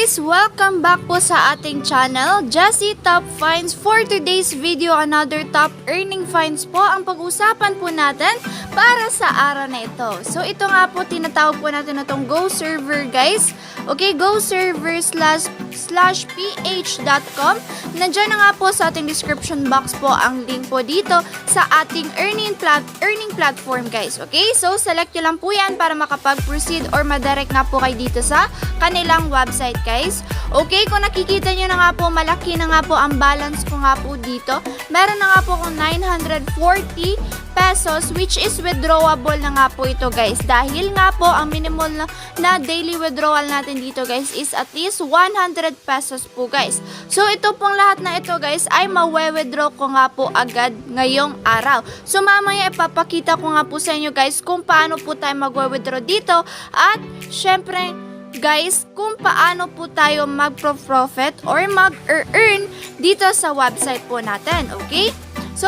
guys! Welcome back po sa ating channel, Jessie Top Finds. For today's video, another top earning finds po ang pag-usapan po natin para sa araw na ito. So ito nga po, tinatawag po natin na itong Go Server guys. Okay, goserver/ph.com. Nandiyan na nga po sa ating description box po ang link po dito sa ating earning platform guys. Okay, so select nyo lang po yan para makapag-proceed or madirect nga po kayo dito sa kanilang website guys. Okay, kung nakikita nyo na nga po, malaki na nga po ang balance ko nga po dito. Meron na nga po akong 940 pesos which is withdrawable na nga po ito guys. Dahil nga po ang minimal na daily withdrawal natin dito guys is at least 100 pesos po guys. So ito pong lahat na ito guys ay mawe-withdraw ko nga po agad ngayong araw. So mamaya ipapakita ko nga po sa inyo guys kung paano po tayo magwe-withdraw dito at syempre guys, kung paano po tayo mag-profit or mag-earn dito sa website po natin, okay? So,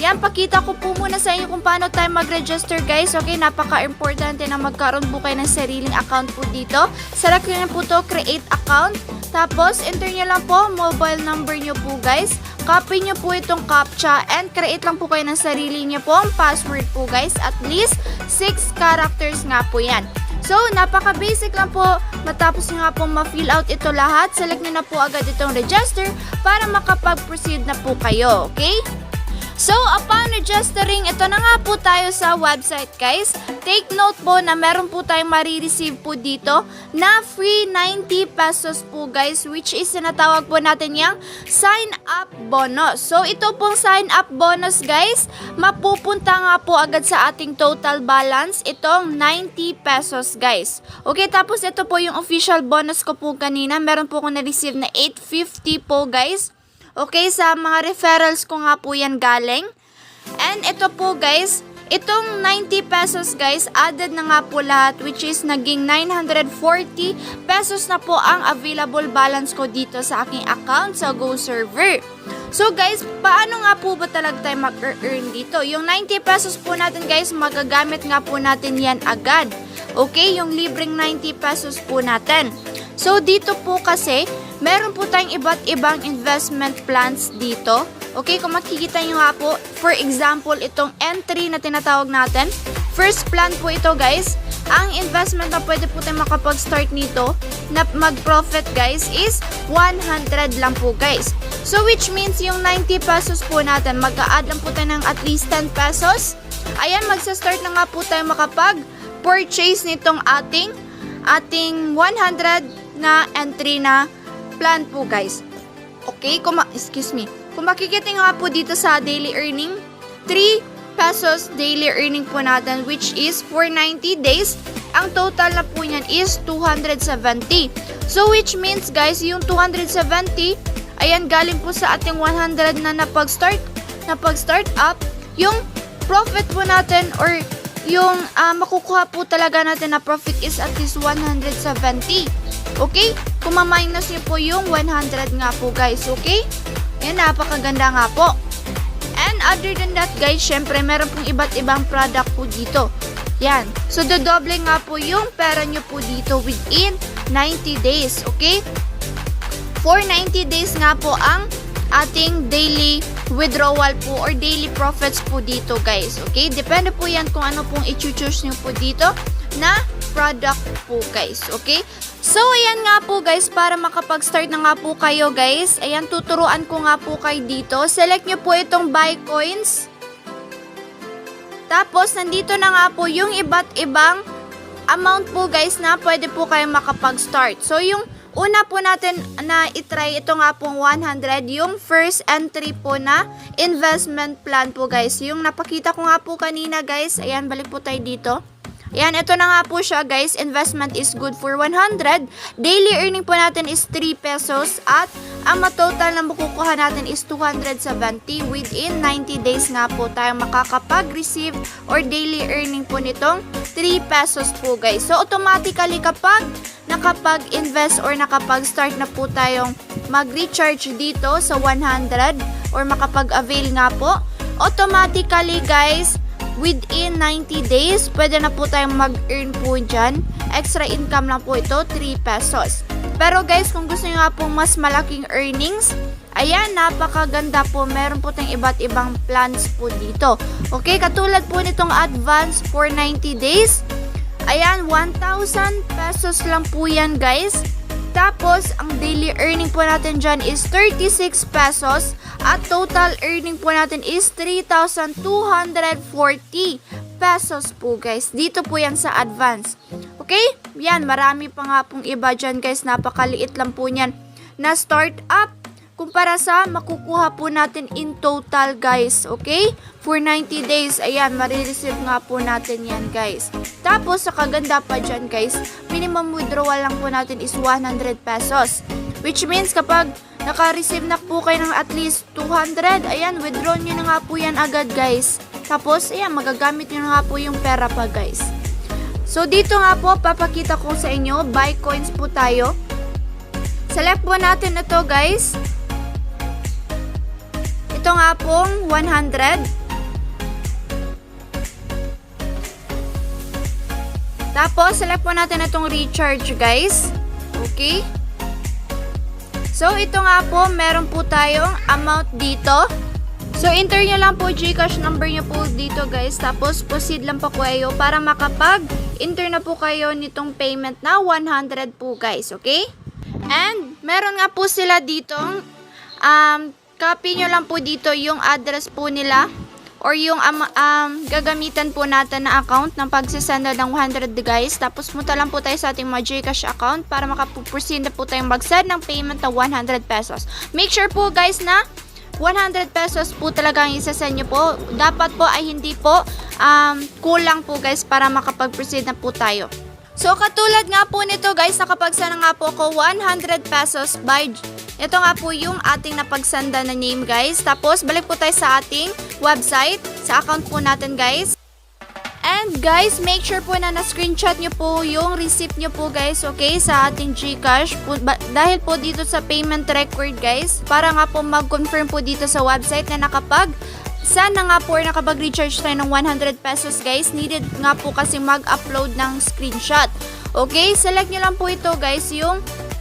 yan, pakita ko po muna sa inyo kung paano tayo mag-register guys, okay? Napaka-importante na magkaroon po kayo ng sariling account po dito. Select nyo na po to, create account. Tapos, enter nyo lang po, mobile number nyo po guys. Copy nyo po itong CAPTCHA and create lang po kayo ng sarili nyo po ang password po guys. At least 6 characters nga po yan. So, napaka-basic lang po. Matapos nyo nga po ma-fill out ito lahat, select nyo na po agad itong register para makapag-proceed na po kayo, okay? So, upon registering, ito na nga po tayo sa website guys. Take note po na meron po tayong marireceive po dito na free 90 pesos po guys, which is sinatawag po natin yung sign up bonus. So, ito pong sign up bonus guys, mapupunta nga po agad sa ating total balance, itong 90 pesos guys. Okay, tapos ito po yung official bonus ko po kanina. Meron po akong na-receive na 850 po guys. Okay, sa mga referrals ko nga po yan galing. And ito po guys, itong 90 pesos guys, added na nga po lahat which is naging 940 pesos na po ang available balance ko dito sa aking account sa Go Server. So guys, paano nga po ba talaga tayo mag-earn dito? Yung 90 pesos po natin guys, magagamit nga po natin yan agad. Okay, yung libreng 90 pesos po natin. So dito po kasi, meron po tayong iba't ibang investment plans dito. Okay, kung makikita nyo nga po, for example, itong entry na tinatawag natin. First plan po ito guys. Ang investment na pwede po tayo makapag-start nito na mag-profit guys is 100 lang po guys. So which means yung 90 pesos po natin, mag-a-add lang po tayo ng at least 10 pesos. Ayan, magsa-start na nga po tayo makapag-purchase nitong ating 100 na entry na plan po guys. Okay, kung makikita nga po dito sa daily earning, 3 pesos daily earning po natin which is for 90 days. Ang total na po niyan is 270. So which means guys, yung 270, ayan, galing po sa ating 100 na napag-start up, yung profit po natin or yung makukuha po talaga natin na profit is at least 170. Okay? Kung ma-minus nyo po yung 100 nga po guys. Okay? Yan, napakaganda nga po. And other than that guys, syempre meron pong iba't ibang product po dito. Yan. So, dodoble nga po yung pera nyo po dito within 90 days. Okay? For 90 days nga po ang ating daily withdrawal po or daily profits po dito guys. Okay? Depende po yan kung ano pong i-choose nyo po dito na product po guys. Okay? So, ayan nga po guys, para makapag-start na nga po kayo guys, ayan, tuturuan ko nga po kayo dito. Select nyo po itong buy coins. Tapos, nandito na nga po yung iba't ibang amount po guys na pwede po kayo makapag-start. So, yung una po natin na itry, ito nga pong 100, yung first entry po na investment plan po guys. Yung napakita ko nga po kanina guys, ayan, balik po tayo dito. Yan, ito na nga po siya guys. Investment is good for 100. Daily earning po natin is 3 pesos. At ang matotal na makukuha natin is 270. Within 90 days nga po tayo makakapag-receive or daily earning po nitong 3 pesos po guys. So automatically kapag nakapag-invest or nakapag-start na po tayong mag-recharge dito sa 100 or makapag-avail nga po, automatically guys, within 90 days, pwede na po tayong mag-earn po dyan extra income lang po ito, 3 pesos. Pero guys, kung gusto nyo nga pong mas malaking earnings, ayan, napakaganda po. Meron po tayong iba't ibang plans po dito. Okay, katulad po nitong advance for 90 days. Ayan, 1,000 pesos lang po yan guys. Tapos, ang daily earning po natin dyan is 36 pesos. At total earning po natin is 3,240 pesos po guys. Dito po yan sa advance. Okay? Yan, marami pa nga pong iba dyan guys. Napakaliit lang po niyan na start up kumpara sa makukuha po natin in total guys. Okay? For 90 days, ayan, marireceive nga po natin yan guys. Tapos, sa kaganda pa dyan guys, minimum withdrawal lang po natin is 100 pesos. Which means kapag naka-receive na po kayo ng at least 200, ayan, withdraw nyo na nga po yan agad guys. Tapos, ayan, magagamit nyo na nga po yung pera pa guys. So, dito nga po, papakita ko sa inyo, buy coins po tayo. Select po natin ito guys. Ito nga pong 100. Tapos, select po natin itong recharge guys. Okay. So, ito nga po, meron po tayong amount dito. So, enter nyo lang po GCash number nyo po dito guys. Tapos, proceed lang po kayo para makapag-enter na po kayo nitong payment na 100 po guys. Okay? And, meron nga po sila ditong, copy nyo lang po dito yung address po nila. Or yung gagamitan po natin na account ng pagsisenda ng 100 guys. Tapos punta lang po tayo sa ating mga GCash account para makaproceed na po tayong mag-send ng payment na 100 pesos. Make sure po guys na 100 pesos po talaga ang isasend nyo po. Dapat po ay hindi po kulang po guys para makapag-proceed na po tayo. So katulad nga po nito guys, nakapagsana nga po ako 100 pesos by ito nga po yung ating napagsanda na name guys. Tapos balik po tayo sa ating website, sa account po natin guys. And guys, make sure po na na-screenshot nyo po yung receipt nyo po guys, okay, sa ating GCash. Dahil po dito sa payment record guys, para nga po mag-confirm po dito sa website na sana nga po nakapag-recharge tayo ng 100 pesos guys. Needed nga po kasi mag-upload ng screenshot. Okay, select nyo lang po ito guys, yung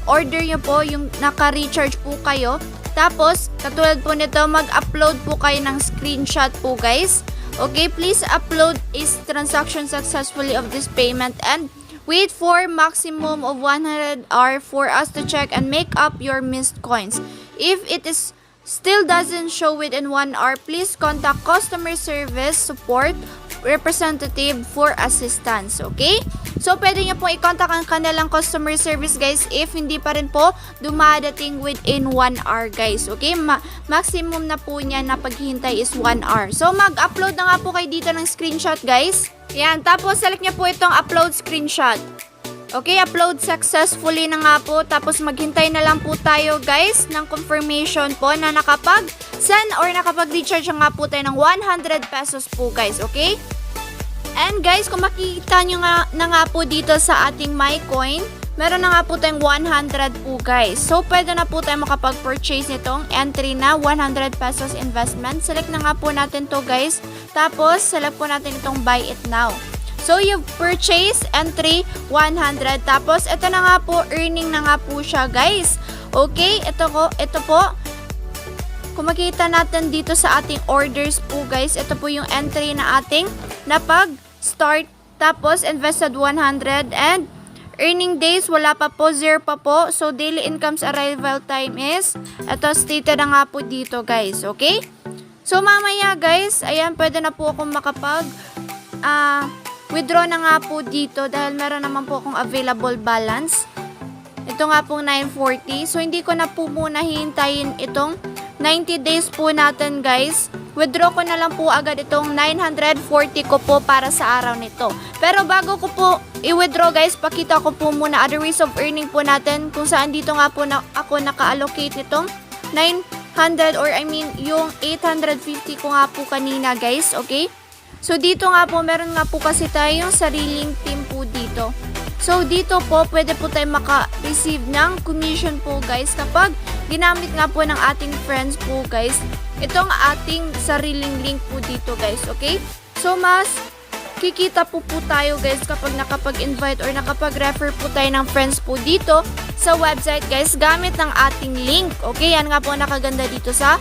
order nyo po, yung naka-recharge po kayo. Tapos, katulad po nito, mag-upload po kayo ng screenshot po guys. Okay, please upload is transaction successfully of this payment and wait for maximum of 100 hours for us to check and make up your missed coins. If it is still doesn't show within 1 hour, please contact customer service support representative for assistance. Okay? So, pwede nyo pong i-contact ang kanilang customer service guys if hindi pa rin po dumadating within 1 hour guys. Okay? Maximum na po niya na paghihintay is 1 hour. So, mag-upload na nga po kayo dito ng screenshot guys. Yan. Tapos, select nyo po itong upload screenshot. Okay? Upload successfully na nga po. Tapos, maghintay na lang po tayo guys ng confirmation po na nakapag-send or nakapag-recharge nga po tayo ng 100 pesos po guys. Okay? And guys, kung makikita nyo nga po dito sa ating MyCoin, meron na nga po tayong 100 po guys. So, pwede na po tayo makapag-purchase nitong entry na 100 pesos investment. Select na nga po natin to guys. Tapos, select po natin itong buy it now. So, you purchase entry 100. Tapos, ito na nga po, earning na nga po siya guys. Okay, ito po. Kung makita natin dito sa ating orders po guys, ito po yung entry na ating napag-start. Tapos, invested 100 and earning days, wala pa po, 0 pa po. So, daily income's arrival time is, ito, stated na nga po dito guys. Okay? So, mamaya guys, ayan, pwede na po akong withdraw na nga po dito dahil meron naman po akong available balance. Ito nga pong 940. So, hindi ko na po muna hihintayin itong 90 days po natin guys. Withdraw ko na lang po agad itong 940 ko po para sa araw nito. Pero bago ko po i-withdraw guys, pakita ko po muna other ways of earning po natin kung saan dito nga po ako naka-allocate nitong 900 or yung 850 ko nga po kanina guys. Okay? So dito nga po, meron nga po kasi tayong sariling team po dito. So dito po, pwede po tayo maka-receive ng commission po guys kapag ginamit nga po ng ating friends po guys itong ating sariling link po dito guys. Okay? So mas kikita po tayo guys kapag nakapag-invite or nakapag-refer po tayo ng friends po dito sa website guys gamit ng ating link. Okay, yan nga po nakaganda dito sa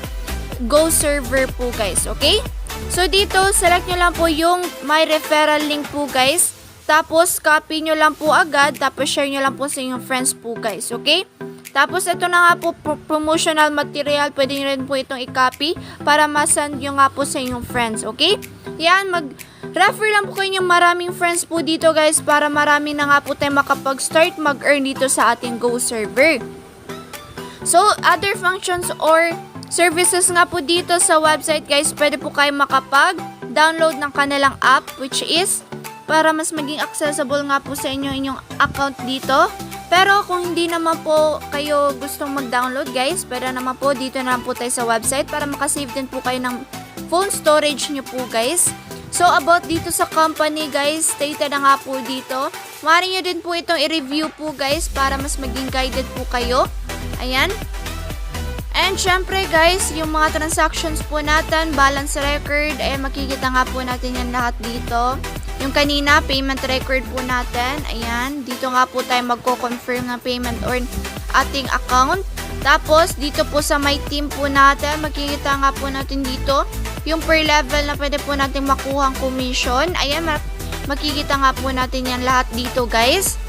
Go Server po guys. Okay, so dito select nyo lang po yung my referral link po guys. Tapos copy nyo lang po agad, tapos share nyo lang po sa inyong friends po guys. Okay, tapos ito na nga po promotional material, pwede nyo rin po itong i-copy para masend nyo nga po sa inyong friends. Okay, yan, mag-refer lang po kayo ng maraming friends po dito guys para marami na nga po tayo makapag-start mag-earn dito sa ating Go Server. So, other functions or services nga po dito sa website guys, pwede po kayo makapag-download ng kanilang app, which is para mas maging accessible nga po sa inyo inyong account dito. Pero kung hindi naman po kayo gustong mag-download guys, pwede naman po dito na lang po tayo sa website para makasave din po kayo ng phone storage nyo po guys. So about dito sa company guys, stated na nga po dito. Maaari nyo din po itong i-review po guys para mas maging guided po kayo. Ayan. And syempre guys, yung mga transactions po natin, balance record, ayan, makikita nga po natin yan lahat dito. Yung kanina, payment record po natin, ayan, dito nga po tayo magko-confirm ng payment or ating account. Tapos, dito po sa my team po natin, makikita nga po natin dito, yung per level na pwede po natin makuhang commission. Ayan, makikita nga po natin yan lahat dito guys.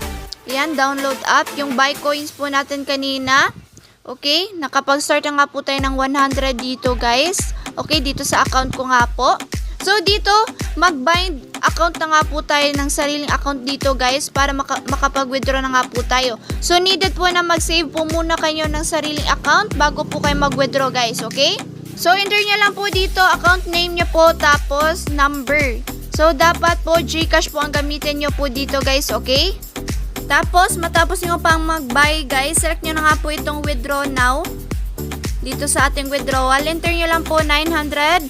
Ayan, download app, yung buy coins po natin kanina. Okay, nakapag-start na nga po tayo ng 100 dito guys. Okay, dito sa account ko nga po. So dito, mag-bind account na nga po tayo ng sariling account dito guys para makapag-withdraw na nga po tayo. So needed po na mag-save po muna kayo ng sariling account bago po kayo mag-withdraw guys, okay? So enter nyo lang po dito, account name nyo po, tapos number. So dapat po GCash po ang gamitin nyo po dito guys, okay? Tapos, matapos nyo pang mag-buy guys, select nyo na nga po itong withdraw now. Dito sa ating withdrawal, enter nyo lang po 940.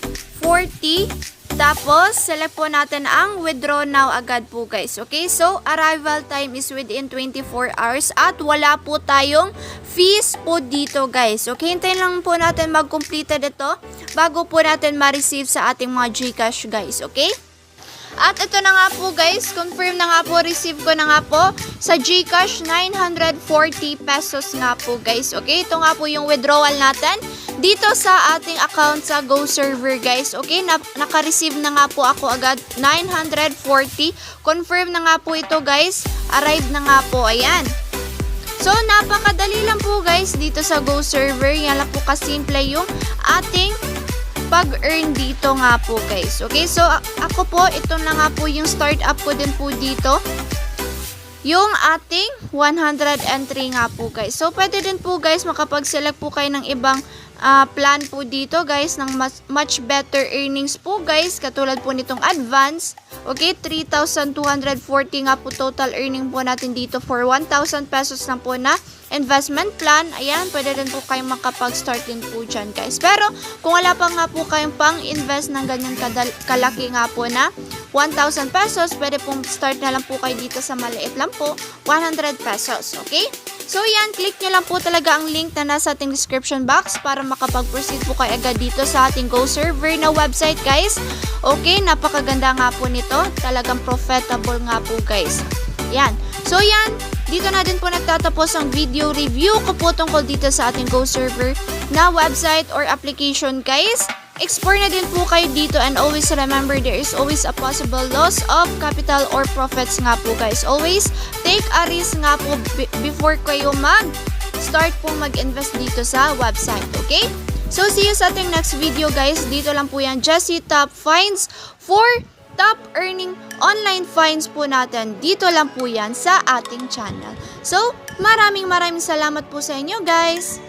Tapos, select po natin ang withdraw now agad po guys. Okay, so arrival time is within 24 hours at wala po tayong fees po dito guys. Okay, hintayin lang po natin mag-completed ito bago po natin ma-receive sa ating mga GCash guys. Okay? At ito na nga po guys, confirm na nga po, receive ko na nga po sa GCash 940 pesos nga po guys. Okay, ito nga po yung withdrawal natin dito sa ating account sa Go Server guys. Okay, naka-receive na nga po ako agad 940. Confirm na nga po ito guys, arrive na nga po, ayan. So, napakadali lang po guys dito sa Go Server. Yan lang po kasimple yung ating pag-earn dito nga po guys. Okay, so ako po, ito na nga po yung startup ko din po dito. Yung ating 100 entry nga po guys. So pwede din po guys makapag-select po kayo ng ibang plan po dito guys ng much better earnings po guys. Katulad po nitong advance. Okay, 3,240 nga po total earning po natin dito for 1,000 pesos na po na investment plan. Ayan, pwede rin po kayong makapag-start din po dyan guys. Pero kung wala pa nga po kayong pang-invest ng ganyan kalaki nga po na 1,000 pesos, pwede pong start na lang po kayo dito sa maliit lang po, 100 pesos. Okay? So yan, click nyo lang po talaga ang link na nasa ating description box para makapag-proceed po kayo agad dito sa ating Go Server na website guys. Okay, napakaganda nga po nito. Talagang profitable nga po guys. Yan. So yan, dito na din po nagtatapos ang video review ko po tungkol dito sa ating Go Server na website or application guys. Explore na din po kayo dito and always remember there is always a possible loss of capital or profits nga po guys. Always take a risk nga po before kayo start po mag-invest dito sa website. Okay? So see you sa ating next video guys. Dito lang po yan, Jessie Top Finds for top earning online finds po natin. Dito lang po yan sa ating channel. So maraming salamat po sa inyo guys.